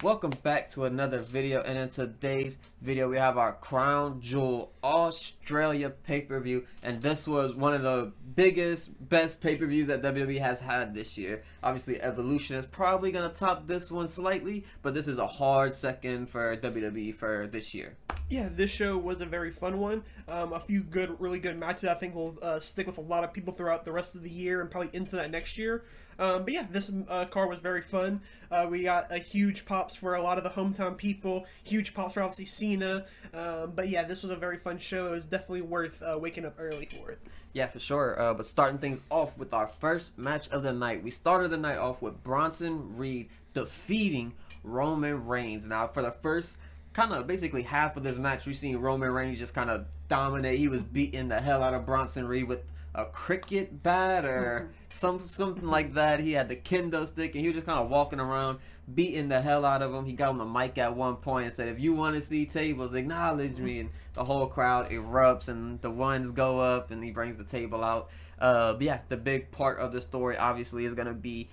Welcome back to another video, and in today's video we have our Crown Jewel Australia pay-per-view, and this was one of the biggest, best pay-per-views that WWE has had this year. Obviously Evolution is probably going to top this one slightly, but this is a hard second for WWE for this year. Yeah, this show was a very fun one. A few really good matches I think will stick with a lot of people throughout the rest of the year and probably into that next year. But yeah, this card was very fun. We got a huge pops for a lot of the hometown people, huge pops for obviously Cena. But yeah, this was a very fun show. It was definitely worth waking up early for it. Yeah, for sure. But starting things off with our first match of the night, we started the night off with Bronson Reed defeating Roman Reigns. Now, for the first kind of basically half of this match, we've seen Roman Reigns just kind of dominate. He was beating the hell out of Bronson Reed with a cricket bat or something like that. He had the kendo stick and he was just kind of walking around beating the hell out of him. He got on the mic at one point and said, "If you want to see tables, acknowledge me." And the whole crowd erupts and the ones go up and he brings the table out. But yeah, the big part of the story obviously is going to be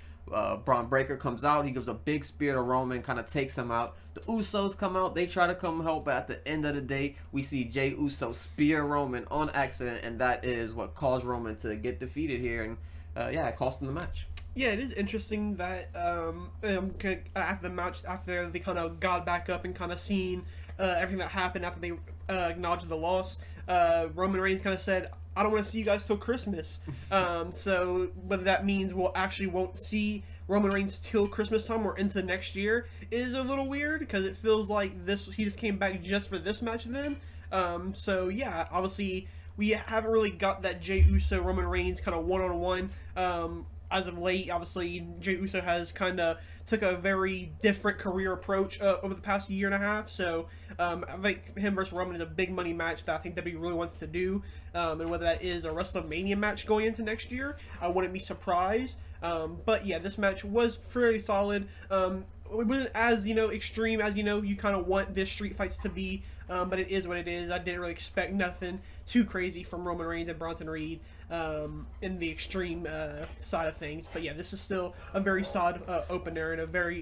Braun Breaker comes out. He gives a big spear to Roman, kind of takes him out. The Usos come out. They try to come help, but at the end of the day, we see Jey Uso spear Roman on accident, and that is what caused Roman to get defeated here. And yeah, it cost him the match. Yeah, it is interesting that after the match, after they kind of got back up and kind of seen everything that happened after they acknowledged the loss, Roman Reigns kind of said, "I don't want to see you guys till Christmas." So whether that means we'll actually won't see Roman Reigns till Christmas time or into next year is a little weird, because it feels like he just came back just for this match then. So yeah, obviously we haven't really got that Jey Uso Roman Reigns kind of one-on-one as of late. Obviously Jey Uso has kind of took a very different career approach over the past year and a half, so I think him versus Roman is a big money match that I think WWE really wants to do, and whether that is a WrestleMania match going into next year, I wouldn't be surprised. But yeah, this match was fairly solid. It wasn't as, extreme as, you kind of want this street fights to be, but it is what it is. I didn't really expect nothing too crazy from Roman Reigns and Bronson Reed in the extreme side of things. But yeah, this is still a very solid opener and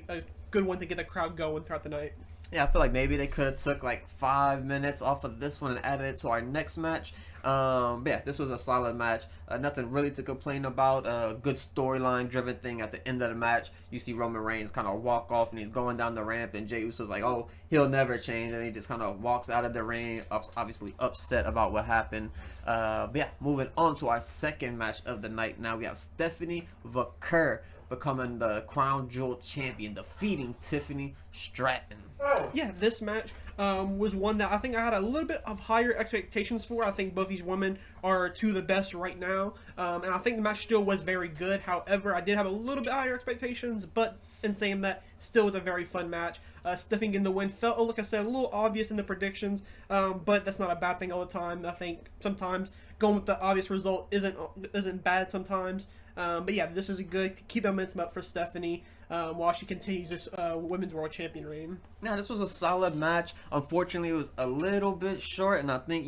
a good one to get the crowd going throughout the night. Yeah, I feel like maybe they could have took like 5 minutes off of this one and added it to our next match. But yeah, this was a solid match. Nothing really to complain about. Good storyline driven thing at the end of the match. You see Roman Reigns kind of walk off and he's going down the ramp, and Jey Uso's like, "Oh, he'll never change," and he just kind of walks out of the ring, obviously upset about what happened. But yeah, moving on to our second match of the night. Now we have Stephanie McMahon becoming the Crown Jewel champion, defeating Tiffany Stratton. Yeah, this match was one that I think I had a little bit of higher expectations for. I think both these women are two of the best right now, and I think the match still was very good. However, I did have a little bit higher expectations, but in saying that, still was a very fun match. Stephanie getting the win felt, like I said, a little obvious in the predictions, but that's not a bad thing all the time. I think sometimes going with the obvious result isn't bad sometimes. But yeah, this is good to keep momentum up for Stephanie while she continues this Women's World Champion reign. Now, this was a solid match. Unfortunately, it was a little bit short, and I think,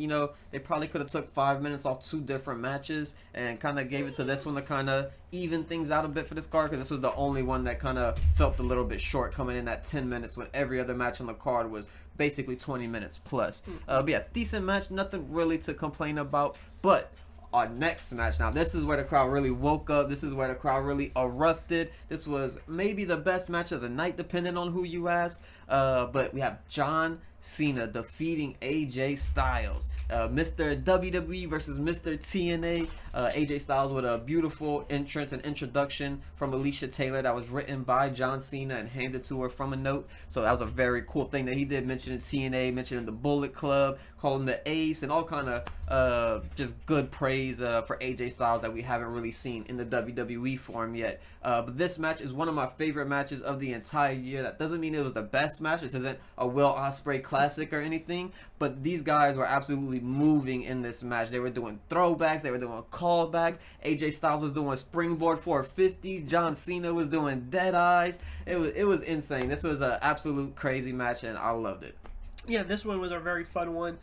they probably could have took 5 minutes off 2 different matches and kind of gave it to this one to kind of even things out a bit for this card, because this was the only one that kind of felt a little bit short, coming in at 10 minutes when every other match on the card was basically 20 minutes plus. But yeah, decent match, nothing really to complain about. But our next match, now this is where the crowd really woke up. This is where the crowd really erupted. This was maybe the best match of the night, depending on who you ask. But we have John Cena defeating AJ Styles. Mr. WWE versus Mr. TNA. AJ Styles with a beautiful entrance and introduction from Alicia Taylor that was written by John Cena and handed to her from a note. So that was a very cool thing that he did, mentioning TNA, mentioning the Bullet Club, calling the Ace, and all kind of just good praise for AJ Styles that we haven't really seen in the WWE form yet. But this match is one of my favorite matches of the entire year. That doesn't mean it was the best match. This isn't a Will Ospreay classic or anything, but these guys were absolutely moving in this match. They were doing throwbacks, they were doing callbacks. AJ Styles was doing springboard 450s. John Cena was doing dead eyes. It was insane. This was an absolute crazy match, and I loved it. Yeah, this one was a very fun one.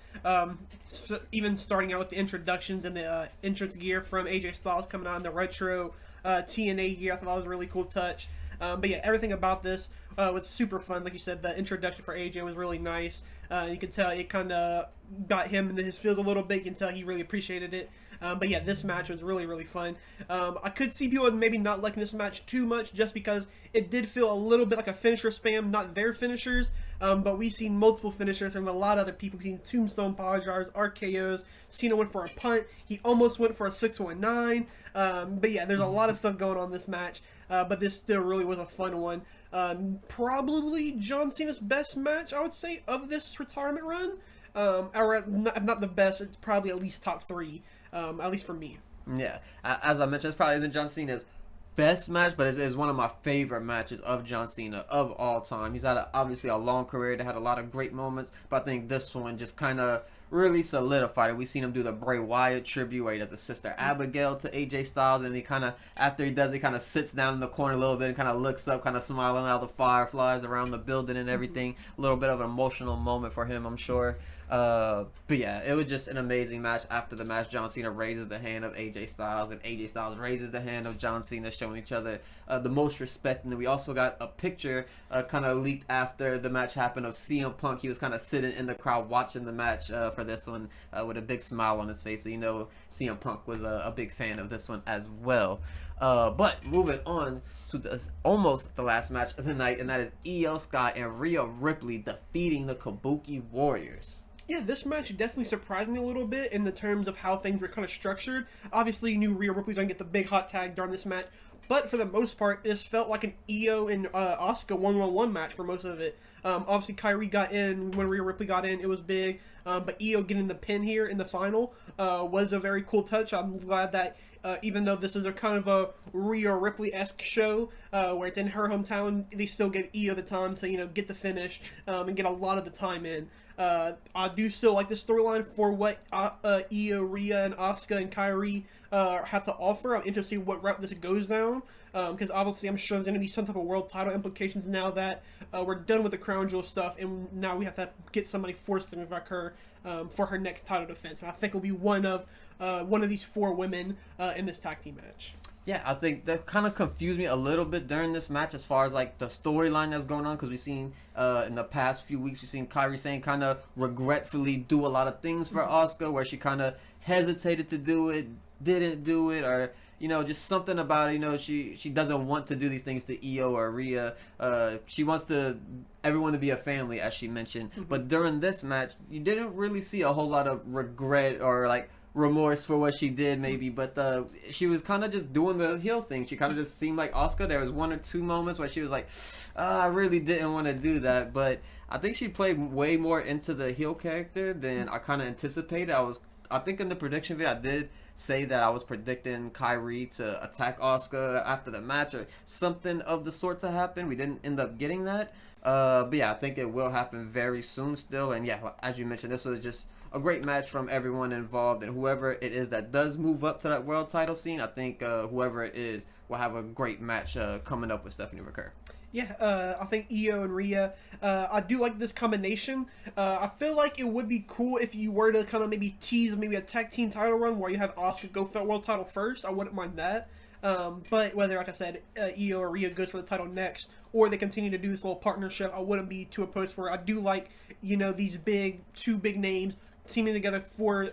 So even starting out with the introductions and the entrance gear from AJ Styles coming on, the retro TNA gear, I thought that was a really cool touch. But yeah, everything about this was super fun. Like you said, the introduction for AJ was really nice. You can tell it kind of got him into his feels a little bit. You can tell he really appreciated it. But yeah, this match was really, really fun. I could see people maybe not liking this match too much just because it did feel a little bit like a finisher spam, not their finishers. But we've seen multiple finishers from a lot of other people. We've seen Tombstone Power Jars, RKOs. Cena went for a punt. He almost went for a 619. But yeah, there's a lot of stuff going on in this match. But this still really was a fun one. Probably John Cena's best match, I would say, of this retirement run. Or if not the best, it's probably at least top 3, at least for me. Yeah, as I mentioned, this probably isn't John Cena's best match, but it's one of my favorite matches of John Cena of all time. He's had obviously a long career that had a lot of great moments, but I think this one just kind of really solidified it. We've seen him do the Bray Wyatt tribute where he does a Sister Abigail to AJ Styles, and he kind of, after he does it, kind of sits down in the corner a little bit and kind of looks up, kind of smiling at all the fireflies around the building and everything. A little bit of an emotional moment for him, I'm sure. But yeah, it was just an amazing match. After the match, John Cena raises the hand of AJ Styles, and AJ Styles raises the hand of John Cena, showing each other the most respect. And then we also got a picture kind of leaked after the match happened of CM Punk. He was kind of sitting in the crowd watching the match for this one with a big smile on his face. So you know CM Punk was a big fan of this one as well. But moving on to almost the last match of the night, and that is Io Sky and Rhea Ripley defeating the Kabuki Warriors. Yeah, this match definitely surprised me a little bit in the terms of how things were kind of structured. Obviously, you knew Rhea Ripley's going to get the big hot tag during this match, but for the most part, this felt like an Io and Asuka 1-on-1 match for most of it. Obviously, Kyrie got in when Rhea Ripley got in. It was big, but Io getting the pin here in the final was a very cool touch. I'm glad that even though this is a kind of a Rhea Ripley-esque show where it's in her hometown, they still give Io the time to, get the finish and get a lot of the time in. I do still like the storyline for what Io, Rhea, and Asuka and Kyrie have to offer. I'm interested in what route this goes down, because obviously I'm sure there's going to be some type of world title implications now that we're done with the Crown Jewel stuff, and now we have to get somebody forced to move her for her next title defense. And I think it'll be one of these 4 women in this tag team match. Yeah, I think that kind of confused me a little bit during this match as far as like the storyline that's going on, because we've seen in the past few weeks, we've seen Kairi Sane kind of regretfully do a lot of things for Asuka where she kind of hesitated to do it, didn't do it, or just something about it, she doesn't want to do these things to Io or Rhea. She wants everyone to be a family, as she mentioned. But during this match, you didn't really see a whole lot of regret or like remorse for what she did, maybe, but she was kind of just doing the heel thing. She kind of just seemed like Asuka. There was 1 or 2 moments where she was like, I really didn't want to do that, but I think she played way more into the heel character than I kind of anticipated. I think in the prediction video, I did say that I was predicting Kyrie to attack Asuka after the match or something of the sort to happen. We didn't end up getting that, but yeah, I think it will happen very soon still. And yeah, as you mentioned, this was just a great match from everyone involved, and whoever it is that does move up to that world title scene, I think whoever it is will have a great match coming up with Stephanie McCurry. Yeah, I think Io and Rhea, I do like this combination. I feel like it would be cool if you were to kind of maybe tease maybe a tag team title run where you have Asuka go for the world title first. I wouldn't mind that. But whether, like I said, Io or Rhea goes for the title next, or they continue to do this little partnership, I wouldn't be too opposed for it. I do like, these 2 big names teaming together for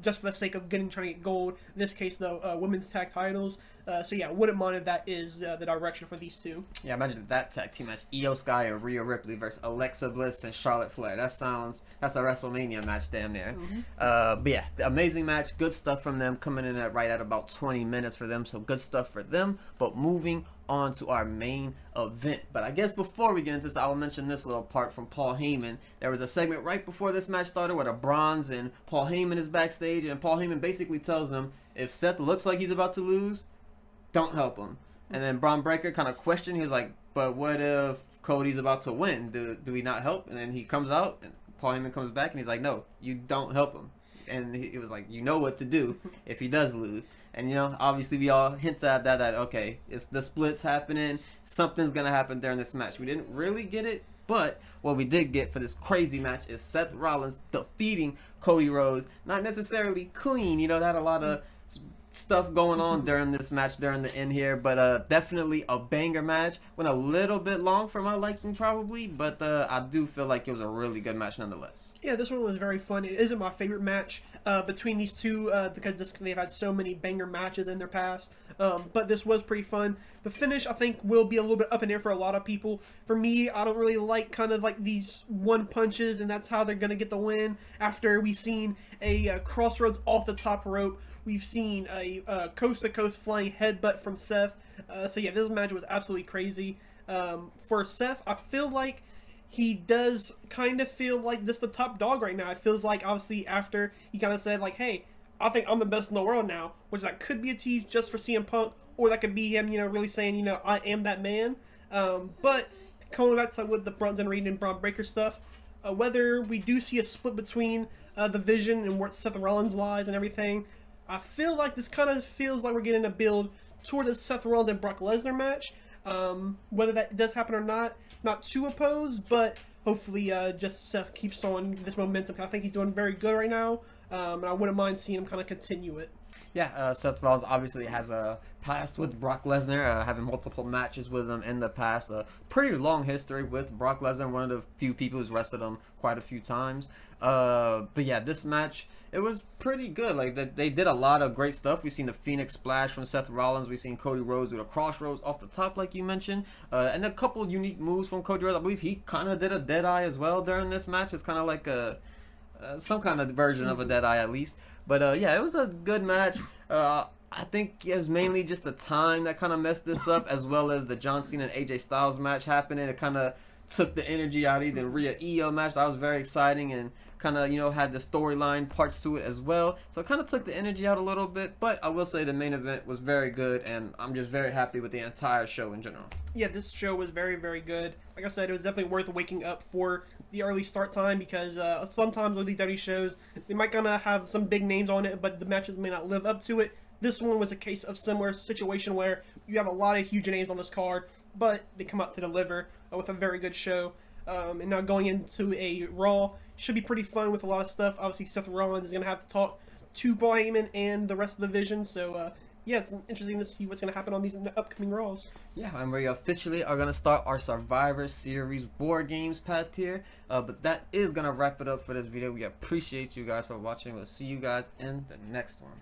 just for the sake of trying to get gold. In this case, though, women's tag titles. So yeah, wouldn't mind if that is the direction for these 2. Yeah, imagine that tag team match: Io Sky and Rhea Ripley versus Alexa Bliss and Charlotte Flair. That's a WrestleMania match damn near. But yeah, amazing match. Good stuff from them, coming in right at about 20 minutes for them. So good stuff for them. But moving on to our main event. But I guess before we get into this, I will mention this little part from Paul Heyman. There was a segment right before this match started where the Bronze and Paul Heyman is backstage, and Paul Heyman basically tells them, if Seth looks like he's about to lose, don't help him. And then Braun Breaker kind of questioned. He was like, but what if Cody's about to win? Do we not help? And then he comes out, and Paul Heyman comes back, and he's like, no, you don't help him. And it was like, what to do if he does lose. And, obviously we all hinted at that, okay, it's the splits happening. Something's going to happen during this match. We didn't really get it, but what we did get for this crazy match is Seth Rollins defeating Cody Rhodes. Not necessarily clean, that had a lot of stuff going on during this match, during the end here, but definitely a banger match. Went a little bit long for my liking probably, but I do feel like it was a really good match nonetheless. Yeah, this one was very fun. It isn't my favorite match between these two because they've had so many banger matches in their past. But this was pretty fun. The finish, I think, will be a little bit up in the air for a lot of people. For me, I don't really like kind of like these one punches, and that's how they're going to get the win. After we've seen a crossroads off the top rope, we've seen a coast-to-coast flying headbutt from Seth. So yeah, this match was absolutely crazy. For Seth, I feel like he does kind of feel like just the top dog right now. It feels like, obviously, after he kind of said, like, hey, I think I'm the best in the world now, which that could be a tease just for CM Punk, or that could be him, really saying, I am that man. But going back to with the Bronson Reed and Braun Breaker stuff, whether we do see a split between the Vision and where Seth Rollins lies and everything, I feel like this kind of feels like we're getting a build toward the Seth Rollins and Brock Lesnar match. Whether that does happen or not too opposed, but hopefully just Seth keeps on this momentum. I think he's doing very good right now, and I wouldn't mind seeing him kind of continue it. Yeah, Seth Rollins obviously has a past with Brock Lesnar, having multiple matches with him in the past. A pretty long history with Brock Lesnar, one of the few people who's wrestled him quite a few times. But yeah, this match, it was pretty good. Like, they did a lot of great stuff. We've seen the Phoenix Splash from Seth Rollins. We've seen Cody Rhodes do the crossroads off the top, like you mentioned. And a couple unique moves from Cody Rhodes. I believe he kind of did a Deadeye as well during this match. It's kind of like some kind of version of a Deadeye at least. But yeah, it was a good match. I think it was mainly just the time that kind of messed this up, as well as the John Cena and AJ Styles match happening. It kind of took the energy out of the Rhea Io match. That was very exciting and kind of, had the storyline parts to it as well. So it kind of took the energy out a little bit. But I will say the main event was very good, and I'm just very happy with the entire show in general. Yeah, this show was very, very good. Like I said, it was definitely worth waking up for the early start time because sometimes with these WWE shows, they might kind of have some big names on it, but the matches may not live up to it. This one was a case of similar situation where you have a lot of huge names on this card, but they come out to deliver with a very good show. And now going into a Raw, should be pretty fun with a lot of stuff. Obviously, Seth Rollins is going to have to talk to Paul Heyman and the rest of the Division, so yeah, it's interesting to see what's going to happen on these upcoming Raws. Yeah, and we officially are going to start our Survivor Series War Games path here. But that is going to wrap it up for this video. We appreciate you guys for watching. We'll see you guys in the next one.